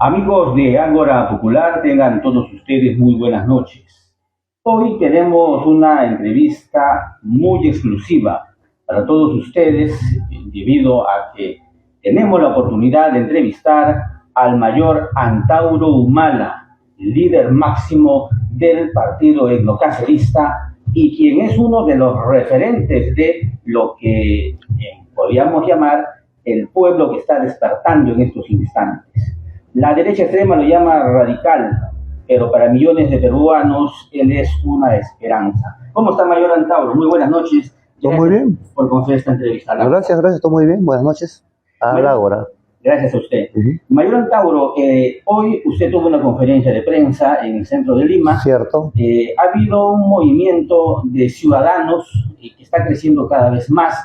Amigos de Ágora Popular, tengan todos ustedes muy buenas noches. Hoy tenemos una entrevista muy exclusiva para todos ustedes, debido a que tenemos la oportunidad de entrevistar al mayor Antauro Humala, líder máximo del partido etnocacerista y quien es uno de los referentes de lo que podríamos llamar el pueblo que está despertando en estos instantes. La derecha extrema lo llama radical, pero para millones de peruanos él es una esperanza. ¿Cómo está, mayor Antauro? Muy buenas noches. Todo muy bien. Por conceder esta entrevista. Gracias, todo muy bien. Buenas noches. A la hora. Gracias a usted. Mayor Antauro, hoy usted tuvo una conferencia de prensa en el centro de Lima. Cierto. Ha habido un movimiento de ciudadanos que está creciendo cada vez más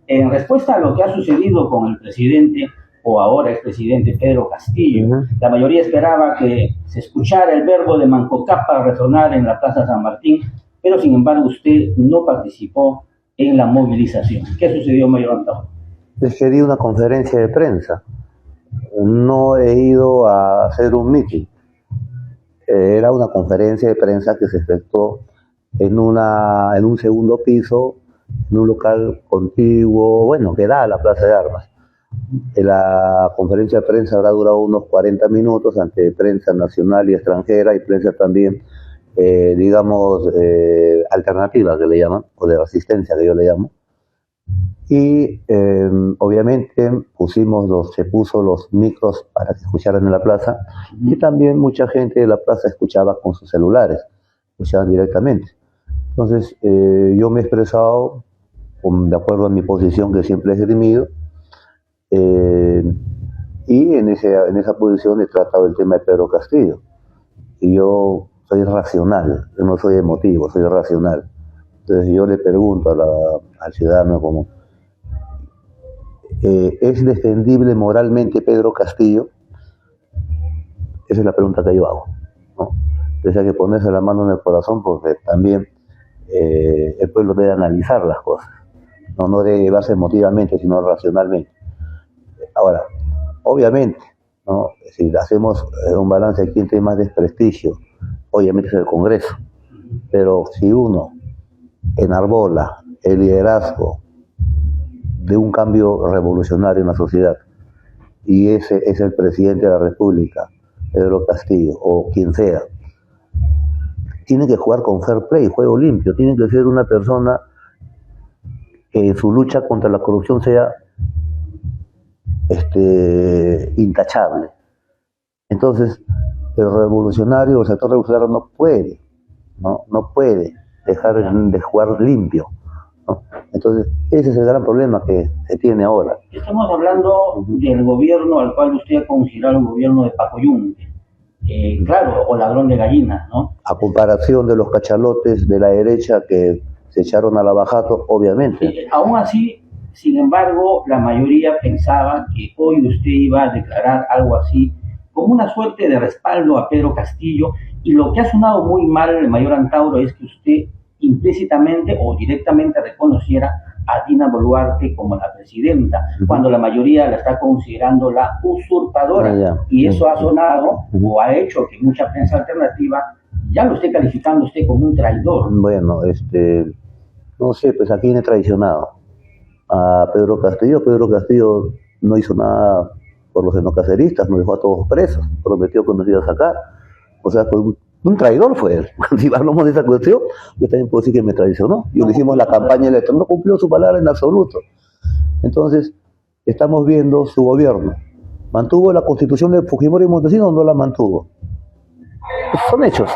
en respuesta a lo que ha sucedido con el presidente o ahora expresidente Pedro Castillo. La mayoría esperaba que se escuchara el verbo de Mancocapa resonar en la Plaza San Martín, pero sin embargo usted no participó en la movilización. ¿Qué sucedió, mayor Antauro? Es que di una conferencia de prensa. No he ido a hacer un meeting. Era una conferencia de prensa que se efectuó en un segundo piso, en un local contiguo, bueno, que da a la Plaza de Armas. La conferencia de prensa habrá durado unos 40 minutos ante prensa nacional y extranjera y prensa también, alternativa que le llaman, o de resistencia que yo le llamo. Y obviamente se puso los micros para que escucharan en la plaza, y también mucha gente de la plaza escuchaba con sus celulares, escuchaban directamente. Entonces yo me he expresado de acuerdo a mi posición que siempre he esgrimido, y en esa posición he tratado el tema de Pedro Castillo. Y yo soy racional, yo no soy emotivo, soy racional. Entonces yo le pregunto al ciudadano como, ¿es defendible moralmente Pedro Castillo? Esa es la pregunta que yo hago, ¿no? Entonces hay que ponerse la mano en el corazón, porque también el pueblo debe analizar las cosas, no debe llevarse emotivamente, sino racionalmente. Ahora, obviamente, ¿no? Si hacemos un balance de quién tiene más desprestigio, obviamente es el Congreso, pero si uno enarbola el liderazgo de un cambio revolucionario en la sociedad, y ese es el presidente de la República, Pedro Castillo, o quien sea, tiene que jugar con fair play, juego limpio, tiene que ser una persona que en su lucha contra la corrupción sea intachable. Entonces, el sector revolucionario no puede dejar de jugar limpio, ¿no? Entonces, ese es el gran problema que se tiene ahora. Estamos hablando del gobierno al cual usted ha considerado el gobierno de Paco Yunque, claro, o ladrón de gallinas, ¿no? A comparación de los cachalotes de la derecha que se echaron a la bajato, obviamente. Aún así, sin embargo, la mayoría pensaba que hoy usted iba a declarar algo así, como una suerte de respaldo a Pedro Castillo, y lo que ha sonado muy mal, el mayor Antauro, es que usted implícitamente o directamente reconociera a Dina Boluarte como la presidenta, cuando la mayoría la está considerando la usurpadora, y eso ha sonado o ha hecho que mucha prensa alternativa ya lo esté calificando usted como un traidor. Bueno, no sé, pues a quién he traicionado. A Pedro Castillo. Pedro Castillo no hizo nada por los etnocaceristas, nos dejó a todos presos, prometió que nos iba a sacar. O sea, fue un traidor fue él. Si hablamos de esa cuestión, yo también puedo decir que me traicionó. Yo le hicimos la campaña electoral, no cumplió su palabra en absoluto. Entonces, estamos viendo su gobierno. ¿Mantuvo la constitución de Fujimori y Montesinos o no la mantuvo? Pues son hechos,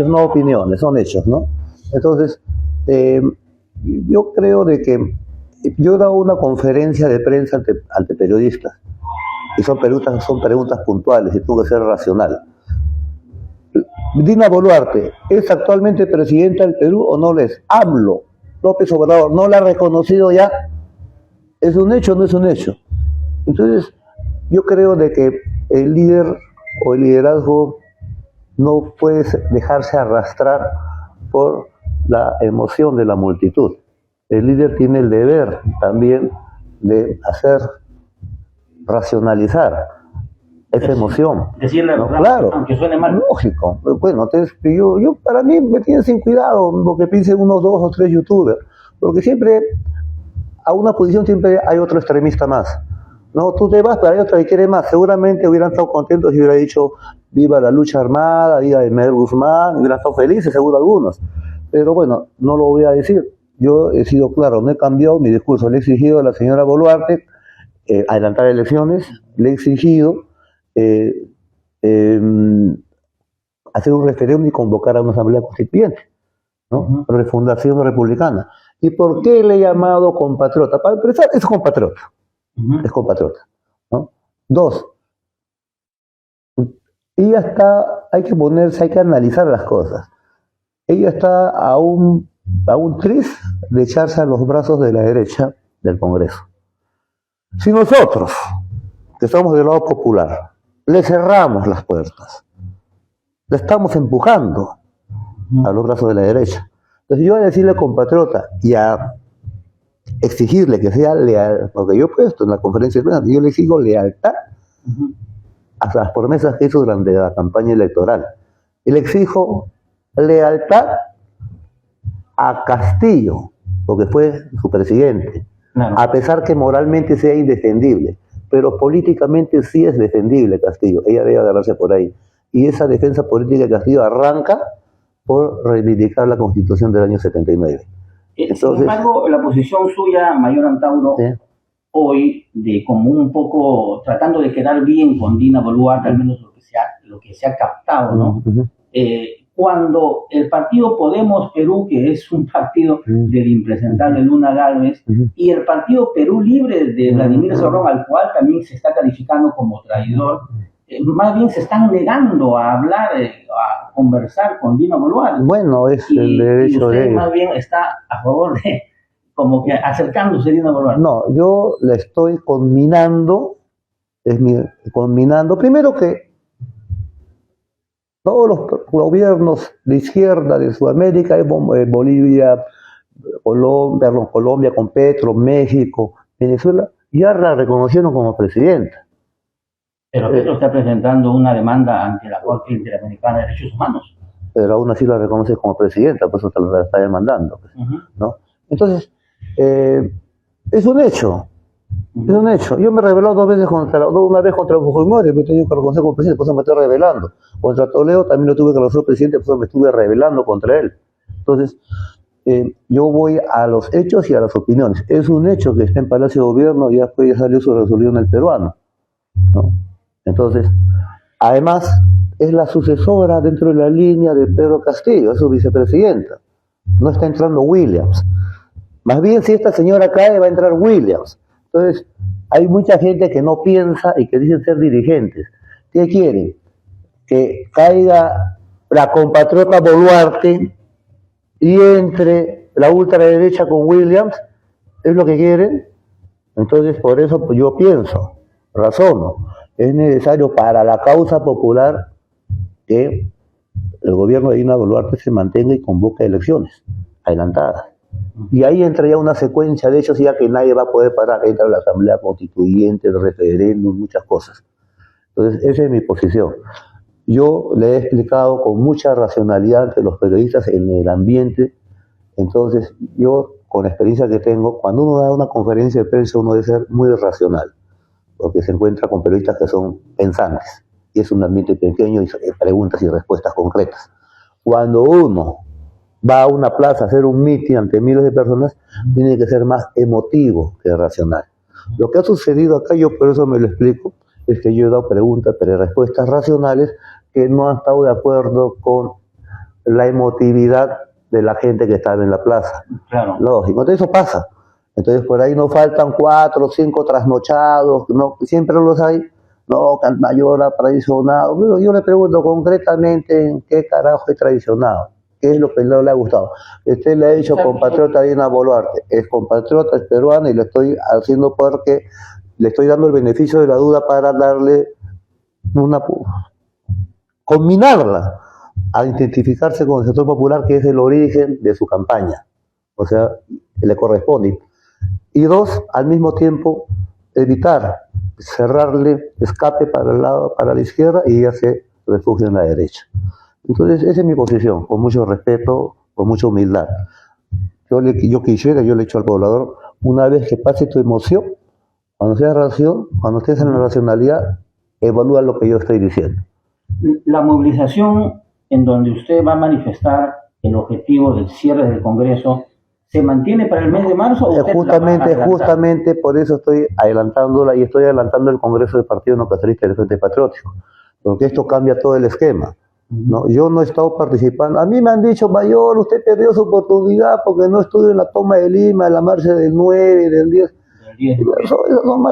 no opiniones, son hechos, ¿no? Entonces, yo creo de que yo he dado una conferencia de prensa ante periodistas, y son preguntas puntuales, y tengo que ser racional. Dina Boluarte, ¿es actualmente presidenta del Perú o no lo es? AMLO, López Obrador, ¿no la ha reconocido ya? ¿Es un hecho o no es un hecho? Entonces, yo creo de que el líder o el liderazgo no puede dejarse arrastrar por la emoción de la multitud. El líder tiene el deber también de racionalizar esa emoción. Decirle ¿no? verdad, Claro, aunque suene mal. lógico. Bueno, entonces yo para mí me tienen sin cuidado lo que piensen unos 2 o 3 youtubers, porque siempre a una posición siempre hay otro extremista más. No, tú te vas, pero hay otro que quiere más. Seguramente hubieran estado contentos si hubiera dicho viva la lucha armada, viva Miguel Guzmán, hubieran estado felices, seguro algunos. Pero bueno, no lo voy a decir. Yo he sido claro, no he cambiado mi discurso. Le he exigido a la señora Boluarte adelantar elecciones, le he exigido hacer un referéndum y convocar a una asamblea constituyente, ¿no? Refundación republicana. ¿Y por qué le he llamado compatriota? Para empezar, es compatriota. Es compatriota, ¿no? 2, ella está, hay que ponerse, hay que analizar las cosas. Ella está a un tris de echarse a los brazos de la derecha del Congreso. Si nosotros, que somos del lado popular, le cerramos las puertas, le estamos empujando a los brazos de la derecha. Entonces yo voy a decirle compatriota y a exigirle que sea leal, porque yo he puesto en la conferencia de prensa, yo le exijo lealtad a las promesas que hizo durante la campaña electoral. Y le exijo lealtad a Castillo, porque fue su presidente, a pesar que moralmente sea indefendible, pero políticamente sí es defendible Castillo, ella debe agarrarse por ahí. Y esa defensa política de Castillo arranca por reivindicar la Constitución del año 79. Entonces, sin embargo, la posición suya, Mayor Antauro, ¿sí? Hoy, de como un poco tratando de quedar bien con Dina Boluarte, al menos lo que se ha captado, ¿no? Cuando el partido Podemos Perú, que es un partido del impresentable Luna Gálvez, y el partido Perú Libre de Vladimir Cerrón, al cual también se está calificando como traidor, más bien se están negando a hablar, a conversar con Dina Boluarte. Bueno, es el derecho de ellos. Más bien está a favor de, como que acercándose a Dina Boluarte. No, yo le estoy conminando, primero que todos los gobiernos de izquierda de Sudamérica, Bolivia, Colombia con Petro, México, Venezuela, ya la reconocieron como presidenta. Pero Petro está presentando una demanda ante la Corte Interamericana de Derechos Humanos. Pero aún así la reconoce como presidenta, por eso la está demandando. ¿No? Entonces, es un hecho. Es un hecho. Yo me he rebelado una vez contra Fujimori, me he tenido que reconocer como presidente, por eso me estoy rebelando. Contra Toledo también lo tuve que reconocer presidente, por eso me estuve rebelando contra él. Entonces, yo voy a los hechos y a las opiniones. Es un hecho que está en Palacio de Gobierno, ya salió su resolución el peruano, ¿no? Entonces, además, es la sucesora dentro de la línea de Pedro Castillo, es su vicepresidenta. No está entrando Williams. Más bien, si esta señora cae, va a entrar Williams. Entonces, hay mucha gente que no piensa y que dicen ser dirigentes. ¿Qué quieren? Que caiga la compatriota Boluarte y entre la ultraderecha con Williams. ¿Es lo que quieren? Entonces, por eso pues, yo pienso, razono. Es necesario para la causa popular que el gobierno de Dina Boluarte se mantenga y convoque elecciones adelantadas. Y ahí entra ya una secuencia de hechos ya que nadie va a poder parar. Entra la asamblea constituyente, el referéndum, muchas cosas. Entonces, esa es mi posición. Yo le he explicado con mucha racionalidad ante los periodistas en el ambiente. Entonces, yo, con la experiencia que tengo, cuando uno da una conferencia de prensa, uno debe ser muy racional, porque se encuentra con periodistas que son pensantes, y es un ambiente pequeño y preguntas y respuestas concretas. Cuando uno va a una plaza a hacer un mitin ante miles de personas, tiene que ser más emotivo que racional. Lo que ha sucedido acá, yo por eso me lo explico, es que yo he dado preguntas, pero respuestas racionales que no han estado de acuerdo con la emotividad de la gente que estaba en la plaza. Claro. Lógico, entonces eso pasa. Entonces por ahí no faltan 4 o 5 trasnochados, no, siempre los hay, no, Mayor ha traicionado. Bueno, yo le pregunto concretamente en qué carajo he traicionado, qué es lo que no le ha gustado. Usted le ha dicho compatriota a Dina Boluarte, es compatriota, es peruana y le estoy haciendo porque le estoy dando el beneficio de la duda para darle combinarla a identificarse con el sector popular que es el origen de su campaña, o sea, le corresponde. Y 2, al mismo tiempo, evitar cerrarle escape para el lado, para la izquierda, y ella se refugia en la derecha. Entonces, esa es mi posición, con mucho respeto, con mucha humildad. Yo le he hecho al poblador, una vez que pase tu emoción, cuando seas ración, cuando estés en la racionalidad, evalúa lo que yo estoy diciendo. La movilización en donde usted va a manifestar el objetivo del cierre del Congreso, ¿se mantiene para el mes de marzo? ¿O justamente por eso estoy adelantándola, y estoy adelantando el Congreso del Partido No Castrista del Frente Patriótico, porque esto cambia todo el esquema, ¿no? Yo no he estado participando. A mí me han dicho, Mayor, usted perdió su oportunidad porque no estuvo en la toma de Lima, en la marcha del 9, del 10. Son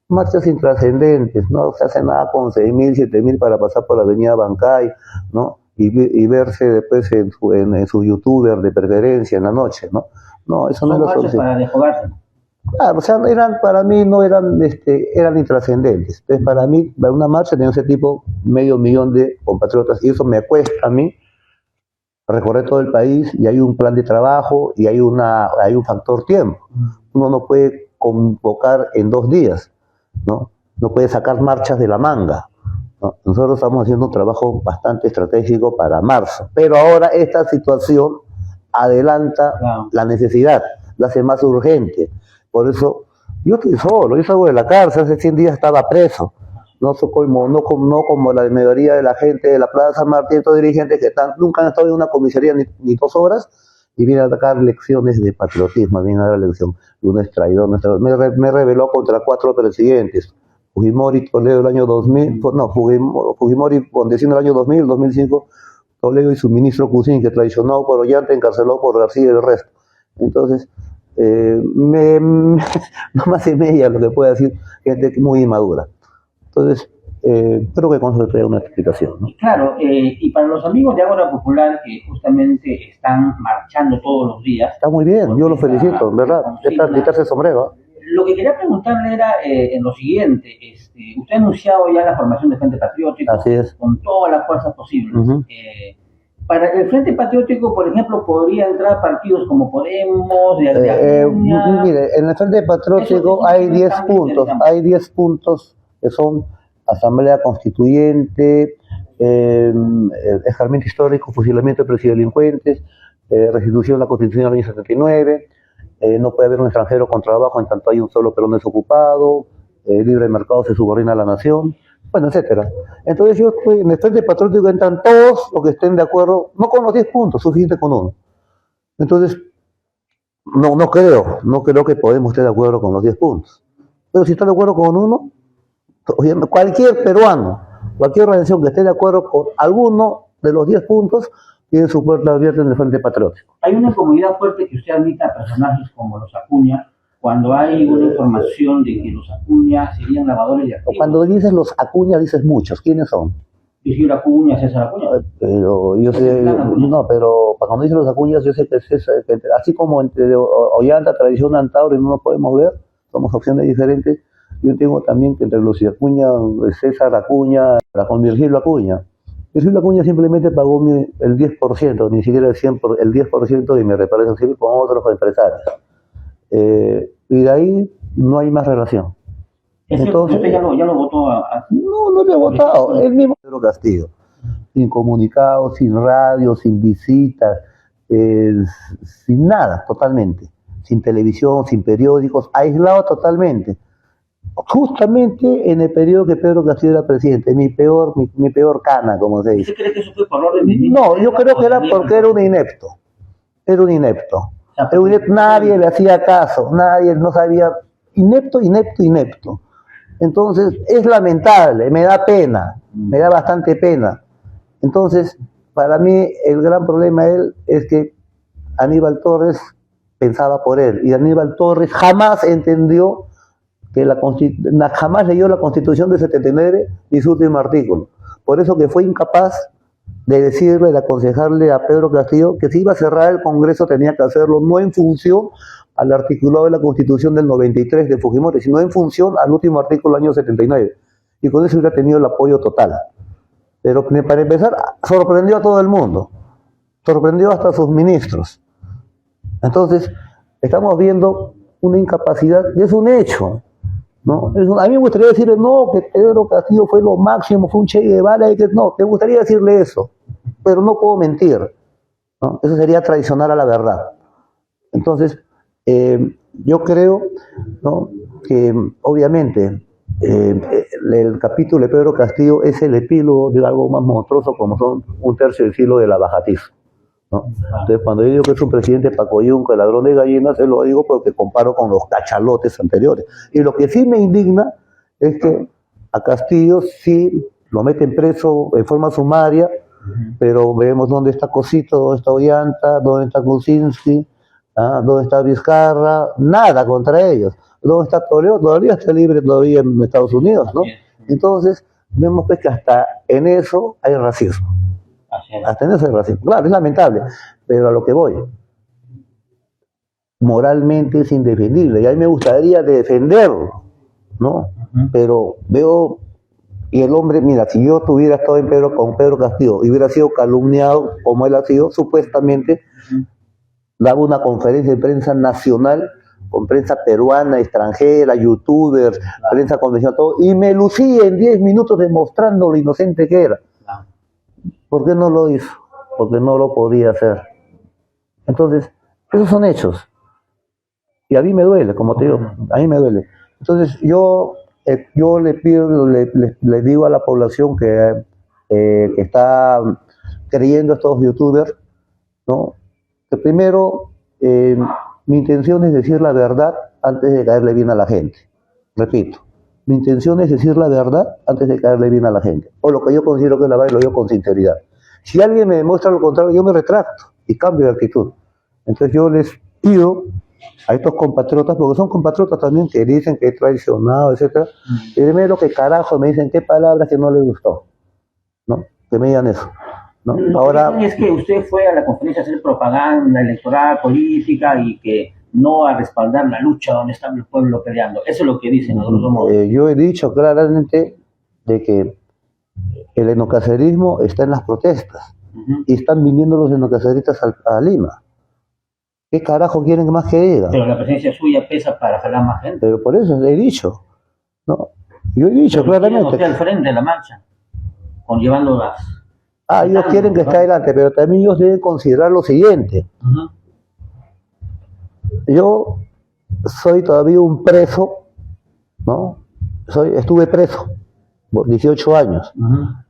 marchas intrascendentes, no se hace nada con 6.000, 7.000 para pasar por la avenida Bancay, ¿no? Y verse después en su youtuber de preferencia en la noche, ¿no? No, eso no es la solución. Para desfogarse. Claro, o sea, para mí eran intrascendentes. Entonces, para mí, una marcha de ese tipo, 500.000 de compatriotas, y eso me cuesta a mí recorrer todo el país, y hay un plan de trabajo, y hay un factor tiempo. Uno no puede convocar en 2 días, ¿no? No puede sacar marchas de la manga, ¿no? Nosotros estamos haciendo un trabajo bastante estratégico para marzo, pero ahora esta situación adelanta la necesidad, la hace más urgente. Por eso, yo estoy solo, yo salgo de la cárcel, hace 100 días estaba preso, no como la mayoría de la gente de la Plaza San Martín, estos dirigentes que nunca han estado en una comisaría ni 2 horas, y viene a atacar lecciones de patriotismo, viene a dar lección de un traidor. Me rebeló contra 4 presidentes, Fujimori, Toledo el año 2000, Fujimori Bondesino el año 2000, 2005, Toledo y su ministro Cusin, que traicionó por Ollanta, encarceló por García y el resto. Entonces, no más y media lo que puede decir, gente muy inmadura. Entonces, creo que con eso trae una explicación, ¿no? Claro, y para los amigos de Ágora Popular que justamente están marchando todos los días. Está muy bien, yo los felicito, ¿verdad? Quitarse el sombrero. Lo que quería preguntarle era en lo siguiente, usted ha anunciado ya la formación del Frente Patriótico. Así es. Con todas las fuerzas posibles. Para el Frente Patriótico, por ejemplo, podría entrar partidos como Podemos, mire, en el Frente Patriótico hay 10 puntos, que son Asamblea Constituyente, escarmiento histórico, fusilamiento de presidelincuentes, restitución de la Constitución del año 79, no puede haber un extranjero con trabajo en tanto hay un solo peruano desocupado, libre mercado se subordina a la nación, bueno, etcétera. Entonces yo estoy en el Frente Patriótico, entran todos los que estén de acuerdo, no con los 10 puntos, suficiente con uno. Entonces, no creo que Podemos estar de acuerdo con los 10 puntos. Pero si está de acuerdo con uno, cualquier peruano, cualquier organización que esté de acuerdo con alguno de los 10 puntos, tiene su puerta abierta en el Frente Patriótico. Hay una comunidad fuerte que usted admita a personajes como los Acuña, cuando hay una información de que los Acuña serían lavadores de activos. Cuando dices los Acuña, dices muchos. ¿Quiénes son? Virgilio Acuña, César Acuña. Pero yo sé, no, pero cuando dices los Acuñas, yo sé que César, así como entre Ollanta, Tradición, Antauro, no nos podemos ver, somos opciones diferentes. Yo tengo también que entre los Acuña, César Acuña, con Virgilio Acuña. Virgilio Acuña simplemente pagó el 10%, ni siquiera el 100%, el 10% de mi reparación civil con otros empresarios. Y de ahí no hay más relación. Entonces, ¿usted ya lo votó No lo he votado, el mismo Pedro Castillo. Sin comunicados, sin radio, sin visitas, sin nada, totalmente. Sin televisión, sin periódicos, aislado totalmente. Justamente en el periodo que Pedro Castillo era presidente, mi peor cana, como se dice. ¿Usted cree que eso fue por orden de No, yo creo que era porque era un inepto. Nadie le hacía caso, nadie no sabía. Inepto. Entonces, es lamentable, me da pena, me da bastante pena. Entonces, para mí, el gran problema de él es que Aníbal Torres pensaba por él, y Aníbal Torres jamás entendió que jamás leyó la Constitución del 79 y su último artículo. Por eso que fue incapaz de decirle, de aconsejarle a Pedro Castillo que si iba a cerrar el Congreso tenía que hacerlo no en función al articulado de la Constitución del 93 de Fujimori, sino en función al último artículo del año 79. Y con eso hubiera tenido el apoyo total. Pero para empezar, sorprendió a todo el mundo. Sorprendió hasta a sus ministros. Entonces, estamos viendo una incapacidad, y es un hecho. ¿no? A mí me gustaría decirle, no, que Pedro Castillo fue lo máximo, fue un Che Guevara, y que no, te gustaría decirle eso, pero no puedo mentir, ¿no? Eso sería traicionar a la verdad. Entonces, yo creo, ¿no?, que obviamente el capítulo de Pedro Castillo es el epílogo de algo más monstruoso como son un tercio del siglo de la bajatiza, ¿no? Entonces, cuando yo digo que es un presidente pacoyunco, el ladrón de gallinas, se lo digo porque comparo con los cachalotes anteriores. Y lo que sí me indigna es que a Castillo sí lo meten preso en forma sumaria, pero vemos dónde está Cosito, dónde está Ollanta, dónde está Kuczynski, dónde está Vizcarra, nada contra ellos. ¿Dónde está Toledo? Todavía está libre todavía en Estados Unidos, ¿no? Entonces, vemos pues que hasta en eso hay racismo. Hasta en eso hay racismo. Claro, es lamentable, pero a lo que voy, moralmente es indefendible, y a mí me gustaría defenderlo, ¿no? Pero veo, y el hombre, mira, si yo hubiera estado con Pedro Castillo y hubiera sido calumniado como él ha sido, supuestamente, daba una conferencia de prensa nacional con prensa peruana, extranjera, youtubers, prensa convencional, todo, y me lucía en 10 minutos demostrando lo inocente que era. ¿Por qué no lo hizo? Porque no lo podía hacer. Entonces, esos son hechos. Y a mí me duele, como te digo, a mí me duele. Entonces, yo le pido, le digo a la población que está creyendo a estos youtubers, ¿no?, que primero, mi intención es decir la verdad antes de caerle bien a la gente. Repito, mi intención es decir la verdad antes de caerle bien a la gente. O lo que yo considero que es la verdad, lo digo con sinceridad. Si alguien me demuestra lo contrario, yo me retracto y cambio de actitud. Entonces yo les pido a estos compatriotas, porque son compatriotas también que dicen que he traicionado, etc. Primero que carajo me dicen qué palabras que no les gustó, ¿no? Que me digan eso, ¿no? Ahora es que usted fue a la conferencia a hacer propaganda electoral, política, y que no a respaldar la lucha donde está el pueblo peleando. Eso es lo que dicen, nosotros somos... yo he dicho claramente de que el enocacerismo está en las protestas, y están viniendo los enocaceristas a Lima. ¿Qué carajo quieren más que diga? Pero la presencia suya pesa para jalar más gente. Pero por eso he dicho, ¿no? Yo he dicho claramente. Usted al frente de la marcha, llevando las... ellos quieren que esté adelante, pero también ellos deben considerar lo siguiente. Yo soy todavía un preso, ¿no? Estuve preso por 18 años.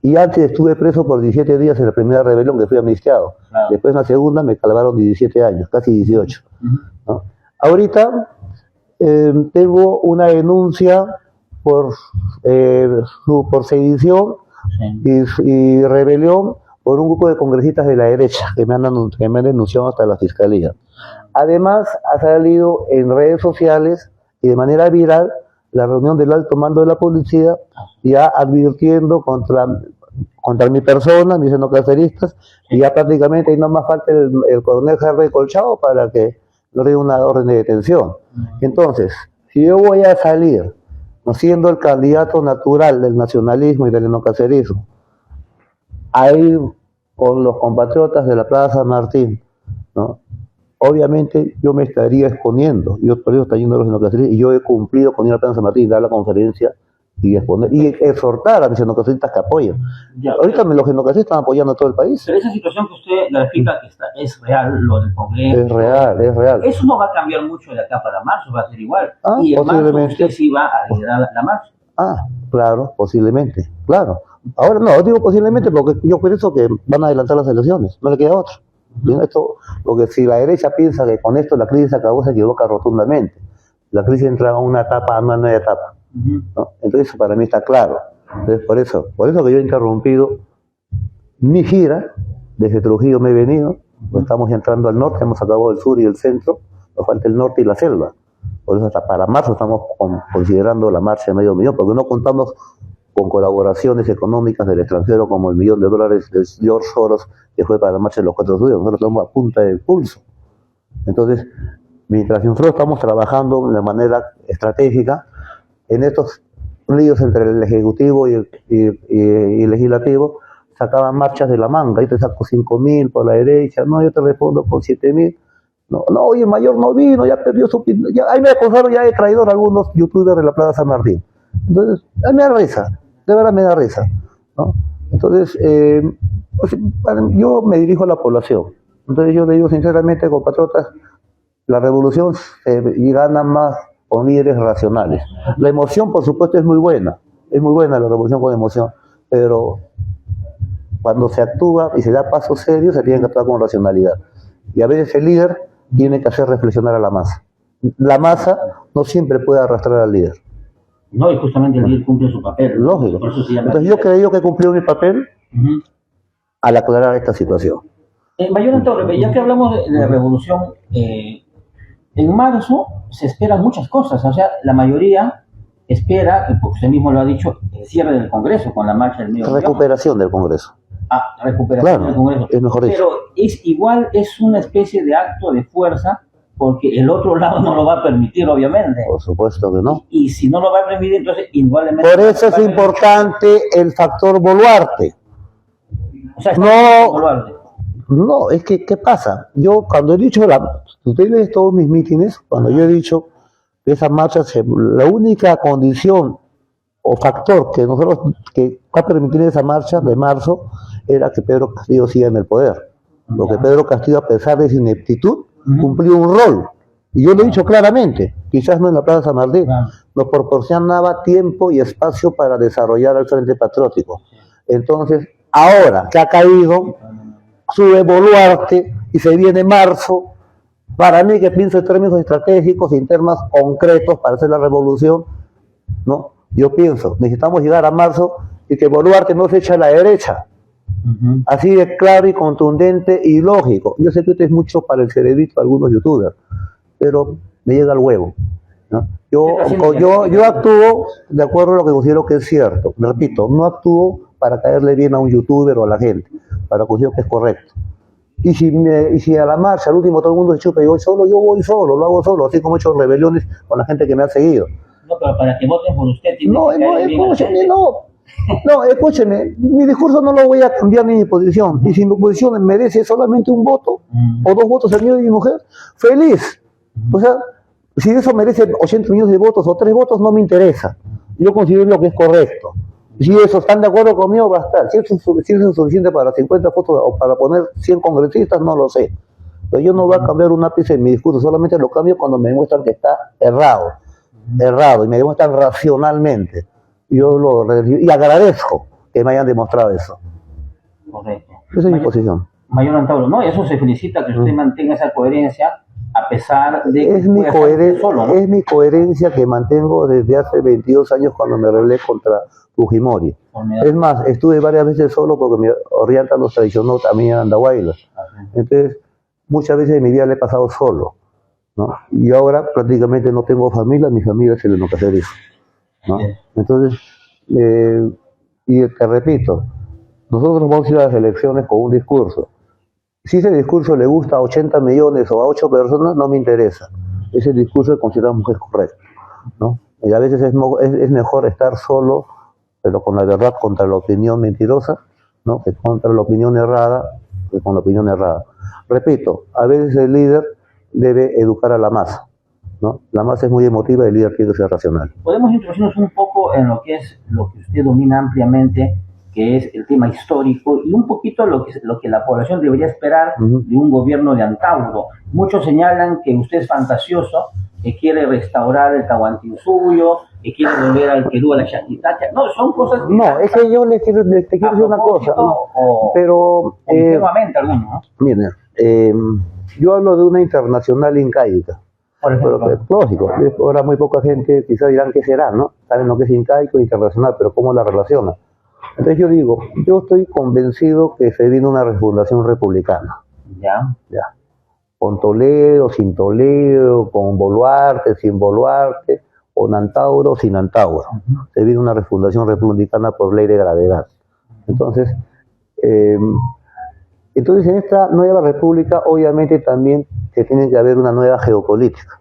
Y antes estuve preso por 17 días en la primera rebelión, que fui amnistiado. Después en la segunda me clavaron 17 años, casi 18. ¿No? Ahorita tengo una denuncia por sedición y rebelión por un grupo de congresistas de la derecha que me han denunciado hasta la fiscalía. Además, ha salido en redes sociales y de manera viral la reunión del alto mando de la policía, ya advirtiendo contra mi persona, mis enocaceristas, y ya prácticamente ahí no más falta el coronel Harvey Colchado para que le dé una orden de detención. Entonces, si yo voy a salir, no siendo el candidato natural del nacionalismo y del enocacerismo, a ir con los compatriotas de la Plaza San Martín, ¿no?, obviamente yo me estaría exponiendo. Yo por eso estoy yendo a los enocaceristas, y yo he cumplido con ir a la Plaza San Martín, dar la conferencia y exponer, y exhortar a mis enocaceristas que apoyen. Ahorita los enocaceristas están apoyando a todo el país. Pero esa situación que usted grafica que es real, lo del Congreso. Es real. Eso no va a cambiar mucho de acá para marzo, va a ser igual. Y en marzo usted sí va a liderar la marcha. Claro, posiblemente, claro. Ahora no, digo posiblemente porque yo pienso que van a adelantar las elecciones, no le queda otra. Esto, porque si la derecha piensa que con esto la crisis acabó, se equivoca rotundamente. La crisis entra a una etapa, a una nueva etapa, ¿no? Entonces eso para mí está claro. Entonces por eso que yo he interrumpido mi gira. Desde Trujillo me he venido, pues estamos entrando al norte, hemos acabado el sur y el centro, nos falta el norte y la selva. Por eso hasta para marzo estamos considerando la marcha de medio millón, porque no contamos con colaboraciones económicas del extranjero como el $1.000.000 de George Soros, que fue para la marcha de los 4 estudios. Nosotros estamos a punta del pulso. Entonces, mientras nosotros estamos trabajando de manera estratégica en estos líos entre el Ejecutivo y el Legislativo, sacaban marchas de la manga. Yo te saco 5.000 por la derecha, no, yo te respondo con 7.000. No, no, oye, el mayor no vino, ya perdió su... Ya, ahí me acusaron ya de traidor a algunos youtubers de la Plaza San Martín. Entonces, a mí me da risa, de verdad me da risa, ¿no? Entonces, pues, yo me dirijo a la población. Entonces yo le digo sinceramente, compatriotas, la revolución se gana más con líderes racionales. La emoción, por supuesto, es muy buena la revolución con emoción, pero cuando se actúa y se da pasos serios, se tiene que actuar con racionalidad. Y a veces el líder tiene que hacer reflexionar a la masa. La masa no siempre puede arrastrar al líder. No, y justamente el líder cumple su papel. Lógico. Entonces yo creo que he cumplido mi papel al aclarar esta situación. Mayor Antauro, ya que hablamos de la revolución, en marzo se esperan muchas cosas. O sea, la mayoría espera, porque usted mismo lo ha dicho, el cierre del Congreso con la marcha del medio. Recuperación del Congreso. Recuperación del Congreso. Es mejor dicho. Pero es una especie de acto de fuerza, porque el otro lado no lo va a permitir, obviamente. Por supuesto que no. Y si no lo va a permitir, entonces indudablemente... Por eso es importante el factor Boluarte. O sea, Boluarte. No, es que, ¿qué pasa? Yo cuando he dicho, ustedes leen todos mis mítines, cuando yo he dicho que esas marchas, la única condición o factor que va a permitir esa marcha de marzo era que Pedro Castillo siga en el poder. Porque Pedro Castillo, a pesar de su ineptitud, cumplió un rol. Y yo lo he dicho claramente, quizás no en la Plaza San Martín, nos proporcionaba tiempo y espacio para desarrollar el Frente Patriótico. Entonces, ahora que ha caído, sube Boluarte y se viene marzo, para mí que pienso en términos estratégicos y en términos concretos para hacer la revolución, ¿no? Yo pienso, necesitamos llegar a marzo y que Boluarte no se eche a la derecha. Así de claro y contundente y lógico. Yo sé que esto es mucho para el cerebrito de algunos youtubers, pero me llega al huevo, ¿no? Yo actúo de acuerdo a lo que considero que es cierto. Repito, no actúo para caerle bien a un youtuber o a la gente, para considero que es correcto. Y si a la marcha, al último, todo el mundo se chupa y yo voy solo, lo hago solo, así como he hecho rebeliones con la gente que me ha seguido. No, pero para que voten por usted tiene escúcheme, mi discurso no lo voy a cambiar ni mi posición. Y si mi posición merece solamente un voto o 2 votos el mío y mi mujer, feliz. O sea, si eso merece 80 millones de votos o 3 votos, no me interesa. Yo considero lo que es correcto. Si eso están de acuerdo conmigo, va a estar. Si eso es suficiente para 50 votos o para poner 100 congresistas, no lo sé. Pero yo no voy a cambiar un ápice en mi discurso, solamente lo cambio cuando me demuestran que está errado, y me demuestran racionalmente. Y agradezco que me hayan demostrado eso. Correcto. Esa es mi posición. Mayor Antauro, no, eso se felicita que usted mantenga esa coherencia a pesar de que es mi coherencia que mantengo desde hace 22 años cuando me rebelé contra Fujimori. Es más, estuve varias veces solo porque mi Orianta nos traicionó también a Andahuayla. Entonces, muchas veces de mi vida le he pasado solo, ¿no? Y ahora prácticamente no tengo familia, mi familia es el enocacerizo, ¿no? Entonces, y te repito, nosotros vamos a ir a las elecciones con un discurso. Si ese discurso le gusta a 80 millones o a 8 personas, no me interesa. Ese discurso que consideramos que es correcto, ¿no? Y a veces es mejor estar solo, pero con la verdad contra la opinión mentirosa, ¿no? Que contra la opinión errada, que con la opinión errada. Repito, a veces el líder debe educar a la masa, ¿no? La masa es muy emotiva y el líder tiene que ser racional. Podemos introducirnos un poco en lo que es lo que usted domina ampliamente, que es el tema histórico y un poquito lo que la población debería esperar de un gobierno de Antauro. Muchos señalan que usted es fantasioso, que quiere restaurar el Tahuantinsuyo, que quiere volver al Perú, a la Chaquitacha. No, son cosas que... No, es que yo te quiero decir una cosa, pero... nuevamente alguno, ¿no? Miren, yo hablo de una internacional incaica. Pero, lógico, ahora muy poca gente quizás dirán qué será, ¿no? Saben lo que es incaico, internacional, pero cómo la relaciona. Entonces yo digo, yo estoy convencido que se viene una refundación republicana. Ya. Con Toledo, sin Toledo, con Boluarte, sin Boluarte, con Antauro, sin Antauro. Se viene una refundación republicana por ley de gravedad. Entonces, en esta nueva república, obviamente también se tiene que haber una nueva geopolítica.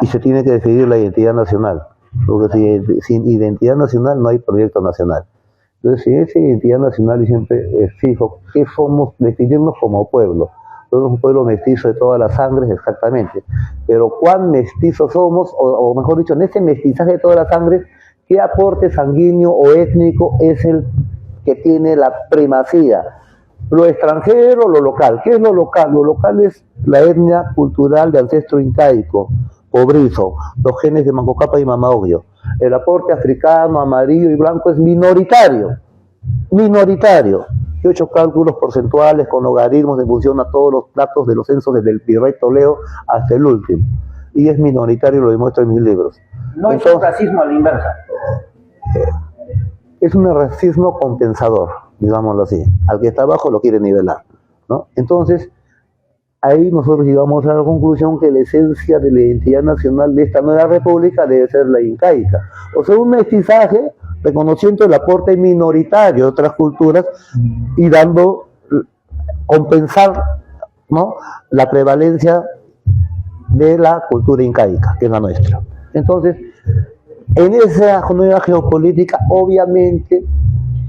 Y se tiene que decidir la identidad nacional. Porque sin identidad nacional no hay proyecto nacional. Entonces, si esa identidad nacional, y siempre fijo, ¿qué somos? Definirnos como pueblo. somos un pueblo mestizo de todas las sangres, exactamente. Pero cuán mestizos somos, o mejor dicho, en ese mestizaje de todas las sangres, ¿qué aporte sanguíneo o étnico es el que tiene la primacía? Lo extranjero o lo local. ¿Qué es lo local? Lo local es la etnia cultural de ancestro incaico, pobrizo, los genes de Manco Cápac y Mama Ogllo. El aporte africano, amarillo y blanco es minoritario. Minoritario. Yo he hecho cálculos porcentuales con logaritmos en función a todos los datos de los censos desde el virrey Toledo hasta el último. Y es minoritario, lo demuestro en mis libros. No es un racismo a la inversa. Es un racismo compensador, digámoslo así. Al que está abajo lo quiere nivelar, ¿no? Entonces, ahí nosotros llegamos a la conclusión que la esencia de la identidad nacional de esta nueva república debe ser la incaica. O sea, un mestizaje reconociendo el aporte minoritario de otras culturas y dando, compensar, ¿no?, la prevalencia de la cultura incaica, que es la nuestra. Entonces, en esa nueva geopolítica, obviamente,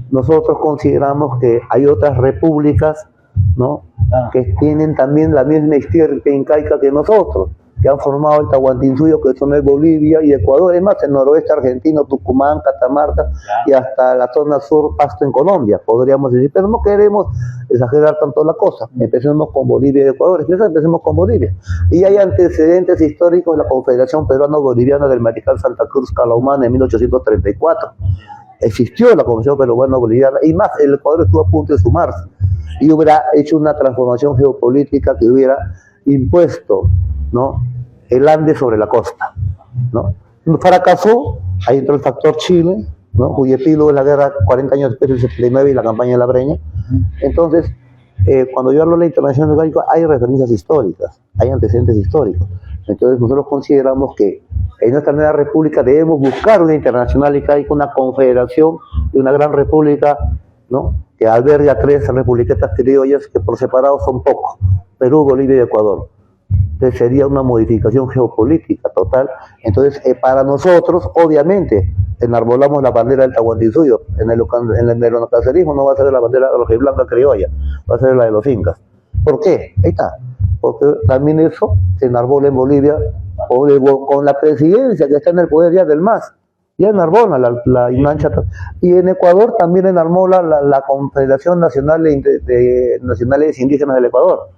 nosotros consideramos que hay otras repúblicas, ¿no?, que tienen también la misma estirpe incaica que nosotros, que han formado el Tahuantinsuyo, que son de Bolivia y Ecuador, es más, el noroeste argentino, Tucumán, Catamarca, y hasta la zona sur, Pasto en Colombia, podríamos decir, pero no queremos exagerar tanto la cosa. Empecemos con Bolivia y Ecuador, empecemos con Bolivia. Y hay antecedentes históricos de la Confederación Peruano-Boliviana del Mariscal Santa Cruz Calahumana en 1834. Existió la Confederación Peruano-Boliviana, y más, el Ecuador estuvo a punto de sumarse, y hubiera hecho una transformación geopolítica que hubiera impuesto, ¿no?, el Ande sobre la costa, ¿no? Fracasó, ahí entró el factor Chile, ¿no?, cuyo epílogo es la guerra 40 años después del 79 y la campaña de la Breña. Entonces, cuando yo hablo de la internacional incaica, hay referencias históricas, hay antecedentes históricos. Entonces, nosotros consideramos que en nuestra nueva república debemos buscar una internacional incaica, una confederación de una gran república, ¿no?, que albergue a 3 republiquetas criollas que por separado son pocos: Perú, Bolivia y Ecuador. Entonces sería una modificación geopolítica total. Entonces, para nosotros, obviamente, enarbolamos la bandera del Tahuantinsuyo. En el neocacerismo no va a ser la bandera rojiblanca criolla, va a ser la de los incas. ¿Por qué? Ahí está. Porque también eso se enarbola en Bolivia con la presidencia que está en el poder ya del MAS. Ya enarbola la mancha. Y en Ecuador también enarbola la Confederación Nacional de Nacionales Indígenas del Ecuador,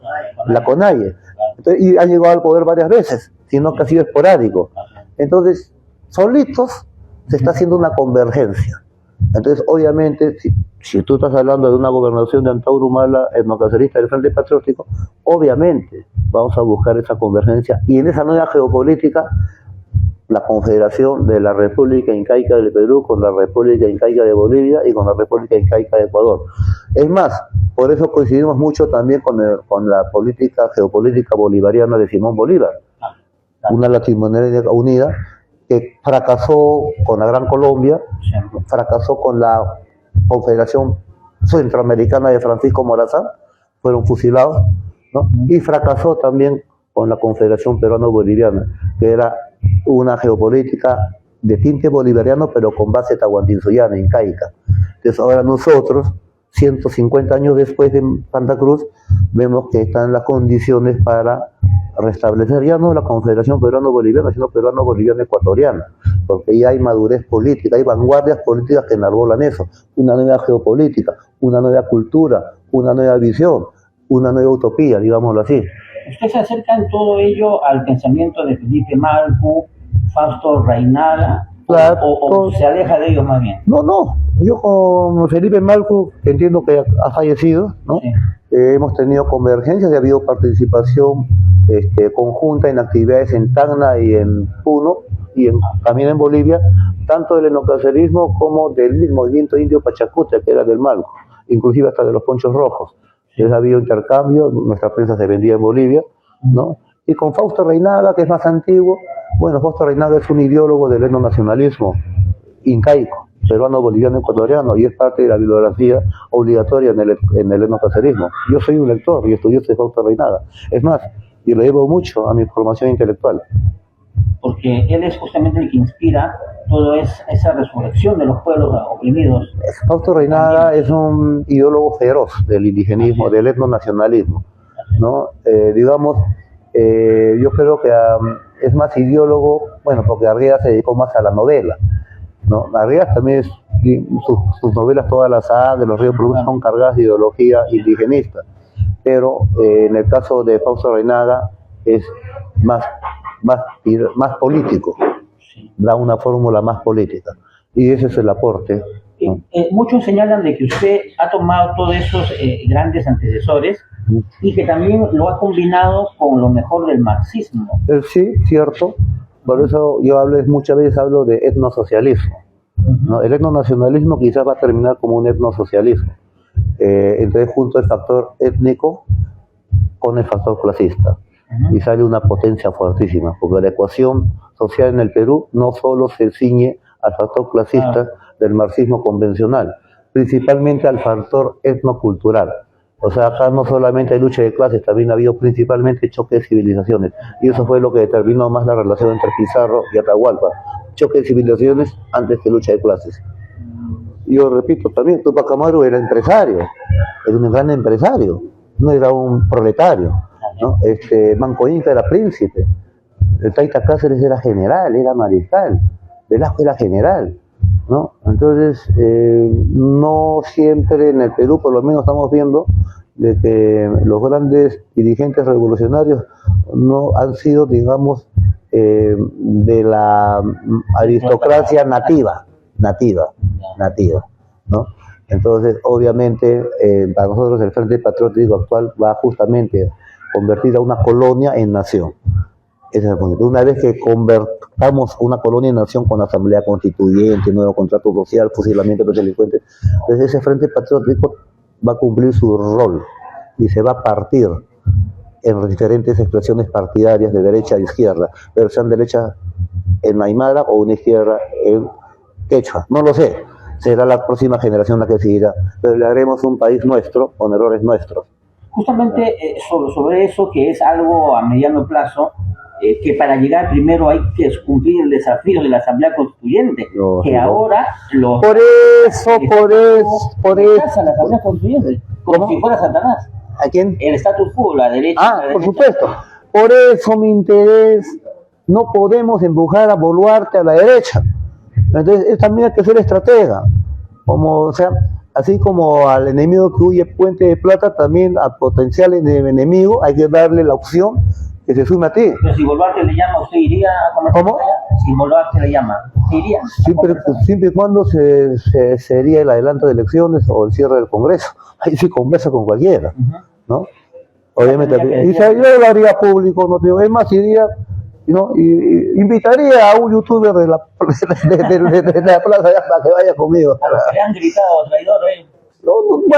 la CONAIE. Entonces, y ha llegado al poder varias veces, sino que ha sido esporádico. Entonces, solitos se está haciendo una convergencia. Entonces, obviamente, si tú estás hablando de una gobernación de Antauro Humala, etnocacerista del Frente Patriótico, obviamente vamos a buscar esa convergencia. Y en esa nueva geopolítica, la confederación de la República Incaica del Perú con la República Incaica de Bolivia y con la República Incaica de Ecuador. Es más, por eso coincidimos mucho también con la geopolítica bolivariana de Simón Bolívar, una Latinoamérica unida que fracasó con la Gran Colombia, fracasó con la Confederación Centroamericana de Francisco Morazán, fueron fusilados, ¿no?, y fracasó también con la Confederación Peruano-Boliviana, que era una geopolítica de tinte bolivariano, pero con base tahuantinsuyoana, incaica. Entonces ahora nosotros, 150 años después de Santa Cruz, vemos que están las condiciones para restablecer ya no la Confederación Peruano-Boliviana, sino Peruano-Boliviana Ecuatoriana, porque ya hay madurez política, hay vanguardias políticas que enarbolan eso, una nueva geopolítica, una nueva cultura, una nueva visión, una nueva utopía, digámoslo así. ¿Usted se acerca en todo ello al pensamiento de Felipe Malcu, Fausto Reynaga, claro, o se aleja de ellos más bien? No, yo con Felipe Malcu, que entiendo que ha fallecido, ¿no? Sí. Hemos tenido convergencias y ha habido participación conjunta en actividades en Tacna y en Puno, y también en Bolivia, tanto del etnocacerismo como del movimiento indio Pachacuti, que era del Malcu, inclusive hasta de los Ponchos Rojos. Entonces ha habido intercambio, nuestra prensa se vendía en Bolivia, ¿no? Y con Fausto Reynaga, que es más antiguo, bueno, Fausto Reynaga es un ideólogo del etnonacionalismo incaico, peruano, boliviano, ecuatoriano, y es parte de la bibliografía obligatoria en el etnocacerismo. Yo soy un lector y estudioso de Fausto Reynaga. Es más, y lo llevo mucho a mi formación intelectual. Porque él es justamente el que inspira toda esa resurrección de los pueblos oprimidos. Fausto Reynaga es un ideólogo feroz del indigenismo, del etnonacionalismo. ¿no? Yo creo que es más ideólogo, bueno, porque Arguedas se dedicó más a la novela, ¿no? Arguedas también sus novelas, todas las sagas de los Ríos Productos son cargadas de ideología indigenista, pero en el caso de Fausto Reinaga es más político, da una fórmula más política, y ese es el aporte, ¿no? Muchos señalan de que usted ha tomado todos esos grandes antecesores y que también lo ha combinado con lo mejor del marxismo. Sí, cierto. Por eso yo muchas veces hablo de etnosocialismo, ¿no? El etnonacionalismo quizás va a terminar como un etnosocialismo. Entonces junto el factor étnico con el factor clasista. Y sale una potencia fuertísima, porque la ecuación social en el Perú no solo se ciñe al factor clasista del marxismo convencional, principalmente al factor etnocultural. O sea, acá no solamente hay lucha de clases, también ha habido principalmente choque de civilizaciones, y eso fue lo que determinó más la relación entre Pizarro y Atahualpa, choque de civilizaciones antes que lucha de clases. Yo repito también, Tupac Amaru era empresario, era un gran empresario, no era un proletario, ¿no? Manco Inca era príncipe, el Taita Cáceres era general, era mariscal, Velasco era general, ¿no? Entonces, no siempre en el Perú, por lo menos estamos viendo, de que los grandes dirigentes revolucionarios no han sido, digamos, de la aristocracia nativa, ¿no? Entonces, obviamente, para nosotros el Frente Patriótico actual va justamente a convertir a una colonia en nación. Ese es el punto. Una vez que convertamos una colonia en nación con asamblea constituyente, nuevo contrato social, fusilamiento de los delincuentes, entonces ese Frente Patriótico va a cumplir su rol y se va a partir en diferentes expresiones partidarias de derecha a izquierda, pero sean derecha en aymara o una izquierda en quechua, no lo sé, será la próxima generación la que decidirá, pero le haremos un país nuestro con errores nuestros. Justamente sobre eso, que es algo a mediano plazo, que para llegar primero hay que cumplir el desafío de la Asamblea Constituyente, que ahora los... Por eso. La Asamblea Constituyente, como si fuera Satanás. ¿A quién? El status quo, la derecha. Ah, por supuesto. Por eso mi interés, no podemos empujar a Boluarte a la derecha. Entonces, también hay que ser estratega. O sea, así como al enemigo que huye Puente de Plata, también al potencial enemigo hay que darle la opción que se sume a ti. Pero si Boluarte le llama, ¿usted iría a conversar? ¿Cómo? Si Boluarte le llama, ¿usted iría? Siempre y cuando sería el adelanto de elecciones o el cierre del Congreso. Ahí sí conversa con cualquiera, ¿no? Obviamente. Y yo lo haría público, no digo, es más, iría, ¿no? Y invitaría a un youtuber de la plaza para que vaya conmigo. A los que le han gritado traidor, No,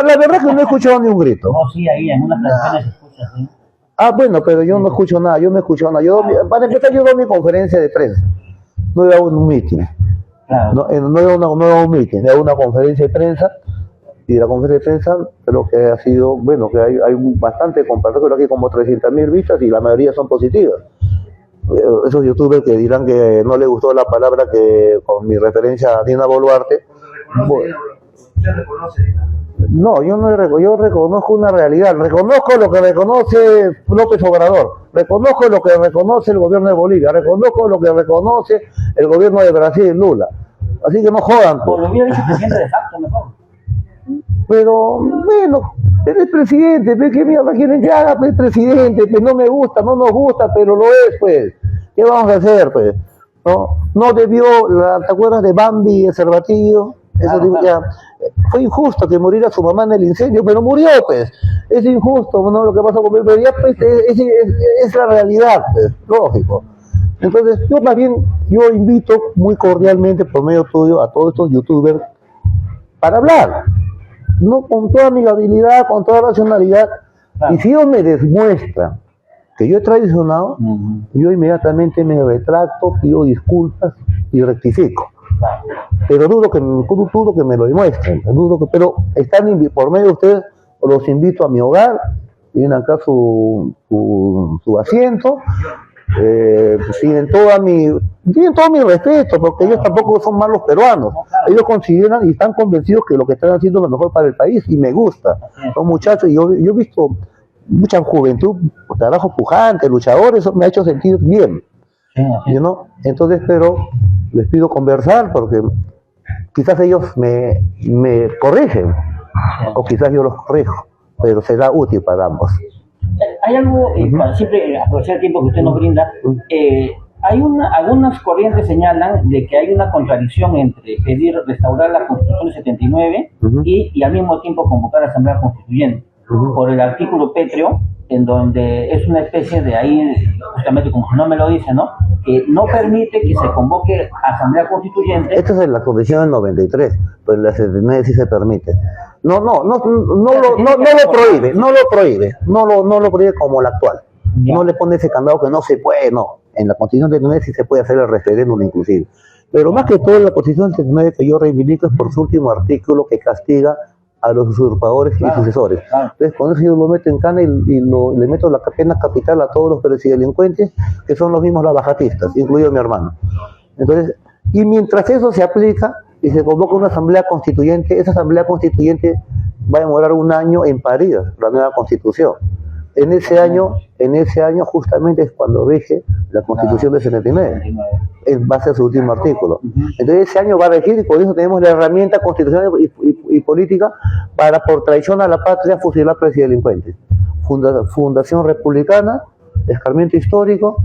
la verdad es que no he escuchado ni un grito. No, sí, ahí en unas canciones se escucha, ¿sí? Ah, bueno, pero yo no escucho nada, para empezar, yo doy mi conferencia de prensa, no hago un meeting, claro. no hago un meeting, hago una conferencia de prensa, y la conferencia de prensa creo que ha sido, bueno, que hay bastante compartido, creo que hay como 300.000 vistas y la mayoría son positivas. Esos youtubers que dirán que no les gustó la palabra que con mi referencia a Dina Boluarte. ¿Usted reconoce Dina? No, yo reconozco una realidad, reconozco lo que reconoce López Obrador, reconozco lo que reconoce el gobierno de Bolivia, reconozco lo que reconoce el gobierno de Brasil, Lula. Así que no jodan. Por lo hubiera dicho presidente de facto mejor. Pero, bueno, eres presidente, ¿ves qué mierda quieren que haga? Pues presidente, pues no me gusta, no nos gusta, pero lo es, pues. ¿Qué vamos a hacer, pues? No debió, ¿te acuerdas de Bambi y el Cervatillo? Eso digo, ya, fue injusto que muriera su mamá en el incendio, pero murió, pues. Es injusto, ¿no? Lo que pasó con él, pero ya, pues, es la realidad, pues, lógico. Entonces, yo invito muy cordialmente por medio tuyo a todos estos youtubers para hablar, no con toda amigabilidad, con toda racionalidad. Claro. Y si ellos me demuestran que yo he traicionado, yo inmediatamente me retracto, pido disculpas y rectifico. Pero dudo que me lo demuestren, pero están por medio de ustedes, los invito a mi hogar, tienen acá su asiento, tienen todo mi respeto, porque ellos tampoco son malos peruanos, ellos consideran y están convencidos que lo que están haciendo es lo mejor para el país, y me gusta, son muchachos, y yo he visto mucha juventud, trabajo pujante, luchador, eso me ha hecho sentir bien, ¿no? Entonces, pero les pido conversar porque quizás ellos me corrigen, o quizás yo los corrijo, pero será útil para ambos. Hay algo, para siempre aprovechar el tiempo que usted nos brinda, algunas corrientes señalan de que hay una contradicción entre pedir restaurar la Constitución del 79 y al mismo tiempo convocar a la Asamblea Constituyente por el artículo pétreo, en donde es una especie de ahí, justamente como no me lo dice, ¿no? Que no permite que se convoque a Asamblea Constituyente. Esto es en la Constitución del 93, pero en la 79 sí se permite. No lo prohíbe, no lo prohíbe como la actual. No le pone ese candado que no se puede, no. En la Constitución del 79 sí se puede hacer el referéndum inclusive. Pero más que todo en la Constitución del 79 que yo reivindico es por su último artículo que castiga a los usurpadores y sucesores. Entonces con eso yo lo meto en cana y le meto la pena capital a todos los presidelincuentes que son los mismos lavajatistas, incluido mi hermano. Entonces, y mientras eso se aplica y se convoca una asamblea constituyente, esa asamblea constituyente va a demorar un año en parir la nueva constitución. En ese año justamente es cuando rige la Constitución del 79. Va a ser su último artículo. Entonces ese año va a regir y por eso tenemos la herramienta constitucional y política para, por traición a la patria, fusilar presidelincuentes. Fundación republicana, escarmiento histórico,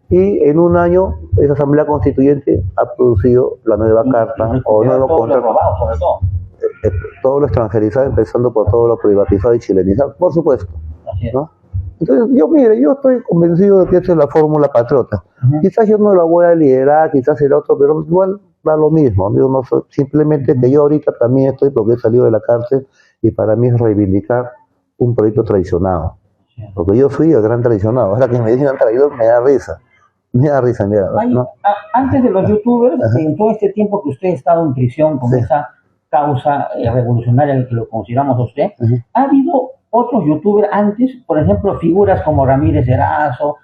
y en un año esa asamblea constituyente ha producido la nueva carta o nuevo contrato. Todo lo extranjerizado, empezando por todo lo privatizado y chilenizado, por supuesto, ¿no? Entonces, yo estoy convencido de que esa es la fórmula patriota. Quizás yo no la voy a liderar, quizás el otro, pero igual da lo mismo. Yo no soy, simplemente que yo ahorita también estoy porque he salido de la cárcel y para mí es reivindicar un proyecto traicionado. Porque yo fui el gran traicionado. Ahora que me dicen traidor me da risa. ¿No? Antes de los youtubers, en todo este tiempo que usted ha estado en prisión con esa causa revolucionaria que lo consideramos a usted, ¿ha habido otros youtubers antes? Por ejemplo, figuras como Ramírez Erazo,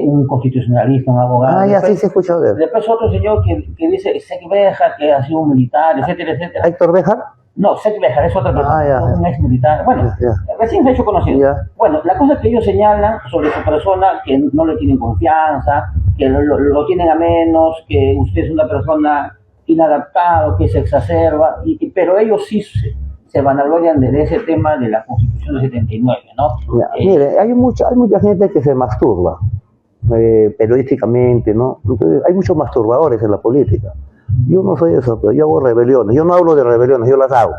un constitucionalista, un abogado. Ya sí se escucha de él. Después otro señor que dice Sek Béjar, que ha sido un militar, etcétera, etcétera. ¿Héctor Béjar? No, Sek Béjar es otra persona, un ex militar. Bueno, recién se ha hecho conocido. Bueno, la cosa que ellos señalan sobre su persona, que no le tienen confianza, que lo tienen a menos, que usted es una persona inadaptado, que se exacerba, pero ellos sí se vanaglorian de ese tema de la Constitución del 79, ¿no? Mire, hay mucha gente que se masturba periodísticamente, ¿no? Entonces, hay muchos masturbadores en la política. Yo no soy eso, pero yo hago rebeliones. Yo no hablo de rebeliones, yo las hago.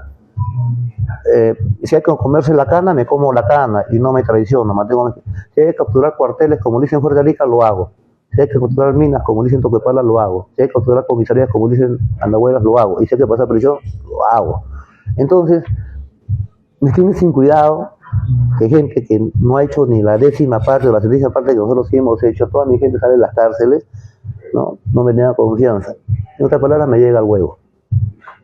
Si hay que comerse la cana, me como la cana y no me traiciono. Si hay que capturar cuarteles, como dicen Fuerte Rica, lo hago. Si hay que capturar minas, como dicen Toquepala, lo hago. Si hay que capturar comisarías, como dicen Andahuelas, lo hago. Y si hay que pasar prisión, lo hago. Entonces, me tienen sin cuidado que gente que no ha hecho ni la 10ª parte o la 70ª parte que nosotros sí hemos hecho, toda mi gente sale de las cárceles, no me tenga confianza. En otras palabras, me llega al huevo.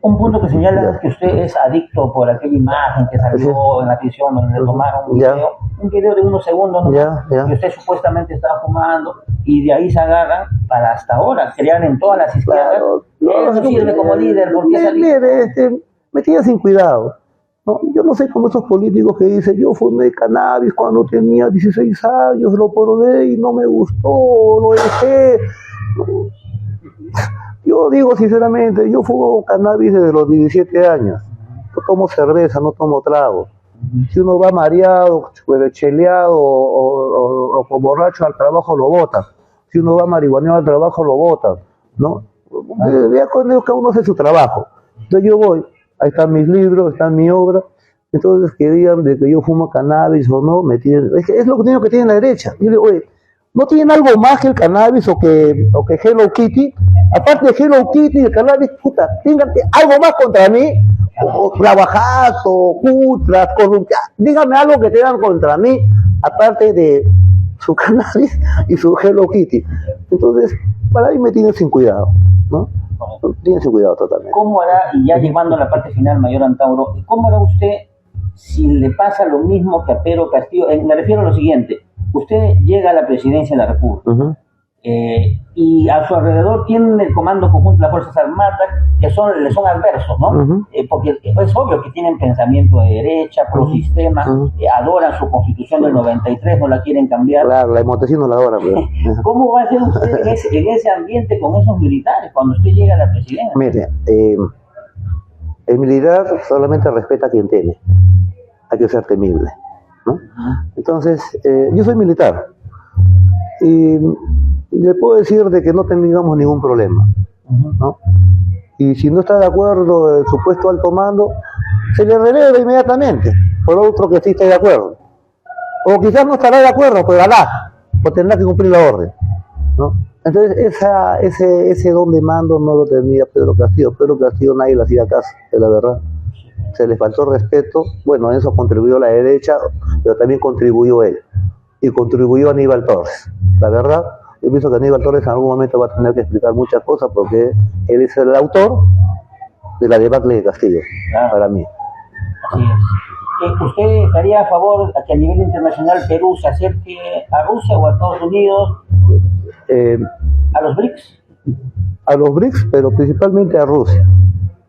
Un punto que señala es que usted es adicto por aquella imagen que salió en la prisión donde le tomaron un video de unos segundos, ¿no? Que usted supuestamente estaba fumando, y de ahí se agarran para hasta ahora crear en todas las izquierdas. Eso sirve como líder, porque me tiene sin cuidado. ¿No? Yo no sé cómo esos políticos que dicen, yo fumé cannabis cuando tenía 16 años, lo probé y no me gustó, lo dejé. Yo digo sinceramente, yo fumo cannabis desde los 17 años. No tomo cerveza, no tomo trago. Si uno va mareado, cheleado o con borracho al trabajo, lo botan. Si uno va marihuaneado al trabajo, lo botan, ¿no? Ya con que uno hace su trabajo. Entonces yo voy, ahí están mis libros, está mi obra. Entonces que digan de que yo fumo cannabis o no, me tienen, es lo único que tiene la derecha. Yo digo, oye, ¿no tienen algo más que el cannabis o que Hello Kitty? Aparte de Hello Kitty y el cannabis, puta, tengan algo más contra mí, o trabajazo, cutras, corrupción, díganme algo que tengan contra mí, aparte de su cannabis y su Hello Kitty. Entonces, para mí me tienen sin cuidado, ¿no? Tienen sin cuidado totalmente. ¿Cómo hará, y ya llevando a la parte final, Mayor Antauro, cómo hará usted si le pasa lo mismo que a Pedro Castillo? Me refiero a lo siguiente: usted llega a la presidencia de la República, y a su alrededor tienen el Comando Conjunto de las Fuerzas Armadas, que le son adversos, ¿no? Porque es obvio que tienen pensamiento de derecha, pro sistema, adoran su Constitución del 93, no la quieren cambiar. Claro, la Montesino no la adora, pero... ¿Cómo va a ser usted en ese ambiente con esos militares cuando usted llega a la presidencia? Mire, el militar solamente respeta a quien teme. Hay que ser temible, ¿no? Entonces, yo soy militar y le puedo decir de que no tengamos ningún problema, ¿no? Y si no está de acuerdo el supuesto alto mando, se le releva inmediatamente por otro que sí esté de acuerdo. O quizás no estará de acuerdo, pero hará, o tendrá que cumplir la orden, ¿no? Entonces, ese don de mando no lo tenía Pedro Castillo. Pedro Castillo nadie le hacía caso, es la verdad. Se le faltó respeto. Bueno, en eso contribuyó la derecha, pero también contribuyó él. Y contribuyó Aníbal Torres. La verdad, yo pienso que Aníbal Torres en algún momento va a tener que explicar muchas cosas porque él es el autor de la debacle de Castillo, para mí. Así es. ¿Usted estaría a favor de que a nivel internacional Perú se acerque a Rusia o a Estados Unidos? ¿A los BRICS? A los BRICS, pero principalmente a Rusia,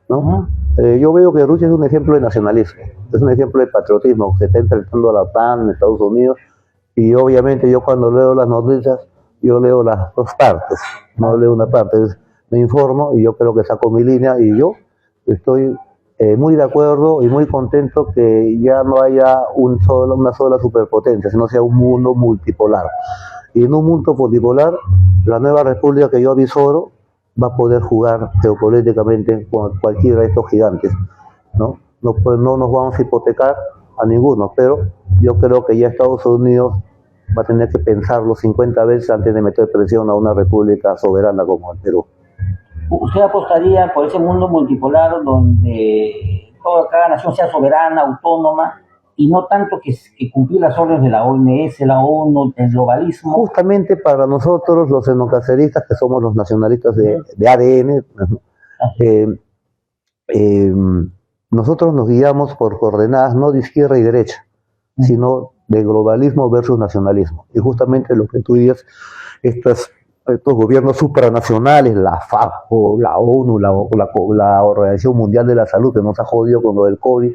¿no? Yo veo que Rusia es un ejemplo de nacionalismo, es un ejemplo de patriotismo, se está enfrentando a la OTAN en Estados Unidos, y obviamente yo cuando leo las noticias, yo leo las dos partes, no leo una parte, me informo y yo creo que saco mi línea, y yo estoy muy de acuerdo y muy contento que ya no haya una sola superpotencia, sino sea un mundo multipolar. Y en un mundo multipolar, la nueva república que yo avisoro va a poder jugar geopolíticamente con cualquiera de estos gigantes, ¿no? No nos vamos a hipotecar a ninguno, pero yo creo que ya Estados Unidos va a tener que pensarlo 50 veces antes de meter presión a una república soberana como el Perú. ¿Usted apostaría por ese mundo multipolar donde cada nación sea soberana, autónoma, y no tanto que cumplir las órdenes de la OMS, la ONU, el globalismo? Justamente para nosotros, los etnocaceristas, que somos los nacionalistas de ADN, nosotros nos guiamos por coordenadas no de izquierda y derecha, sino de globalismo versus nacionalismo. Y justamente lo que tú dices, estos gobiernos supranacionales, la FAO, la ONU, la Organización Mundial de la Salud, que nos ha jodido con lo del COVID,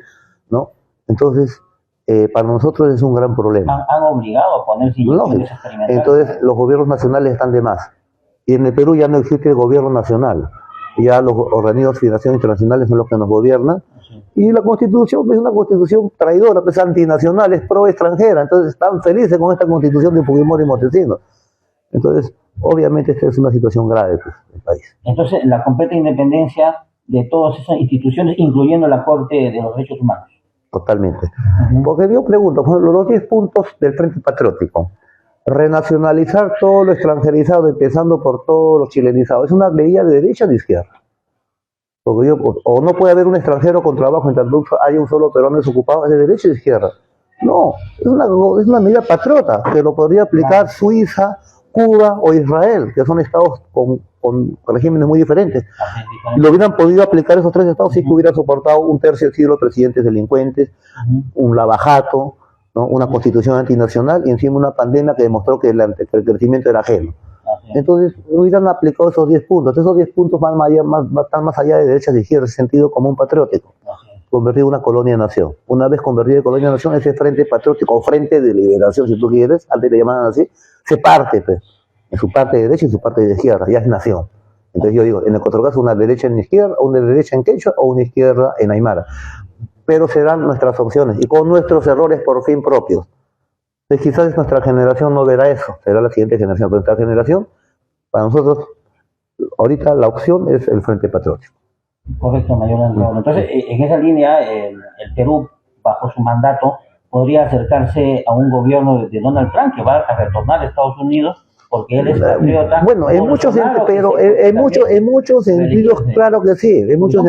¿no? Entonces, para nosotros es un gran problema. Han obligado a ponerse inyecciones experimentales. Entonces, los gobiernos nacionales están de más. Y en el Perú ya no existe el gobierno nacional. Ya los organismos financieros internacionales son los que nos gobiernan. Y la Constitución es una Constitución traidora, es antinacional, es pro-extranjera. Entonces, están felices con esta Constitución de Fujimori y Montesinos. Entonces, obviamente, esta es una situación grave, pues, del país. Entonces, la completa independencia de todas esas instituciones, incluyendo la Corte de los Derechos Humanos. Totalmente. Porque yo pregunto, por ejemplo, los 10 puntos del Frente Patriótico, renacionalizar todo lo extranjerizado, empezando por todos los chilenizados, ¿es una medida de derecha o de izquierda? Porque o no puede haber un extranjero con trabajo en tanto haya un solo peruano desocupado, ¿es de derecha o de izquierda? No, es una medida patriota, que lo podría aplicar Suiza, Cuba o Israel, que son estados con regímenes muy diferentes. Lo hubieran podido aplicar esos tres estados si que hubieran soportado un tercio del siglo presidentes delincuentes, un lavajato, ¿no? Una constitución antinacional y encima una pandemia que demostró que el crecimiento era ajeno. Entonces hubieran aplicado esos 10 puntos. Esos 10 puntos van más allá de derechas y izquierdas, en sentido común patriótico. Convertir una colonia-nación. Una vez convertida en colonia-nación, ese frente patriótico o frente de liberación, si tú quieres, antes le llamaban así, se parte, pues, en su parte de derecha y su parte de izquierda, ya es nación. Entonces yo digo, en el otro caso, una derecha en izquierda, una derecha en quechua o una izquierda en aymara. Pero serán nuestras opciones y con nuestros errores por fin propios. Entonces quizás nuestra generación no verá eso, será la siguiente generación. Pero nuestra generación, para nosotros, ahorita la opción es el Frente Patriótico. Correcto, mayor Antonio. Entonces, en esa línea, el Perú, bajo su mandato, podría acercarse a un gobierno de Donald Trump, que va a retornar a Estados Unidos, porque él es patriota. Bueno, en muchos sentidos, pero en muchos sentidos, claro que sí. En muchos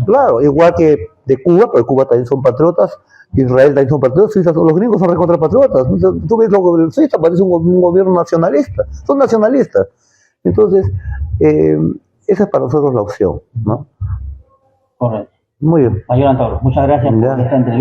claro, igual que de Cuba, porque Cuba también son patriotas, Israel también son patriotas, Suiza, los gringos son recontrapatriotas. Tú ves lo que Suiza parece un gobierno nacionalista, son nacionalistas. Entonces, esa es para nosotros la opción, ¿no? Correcto. Muy bien. Mayor Antonio, muchas gracias por esta entrevista.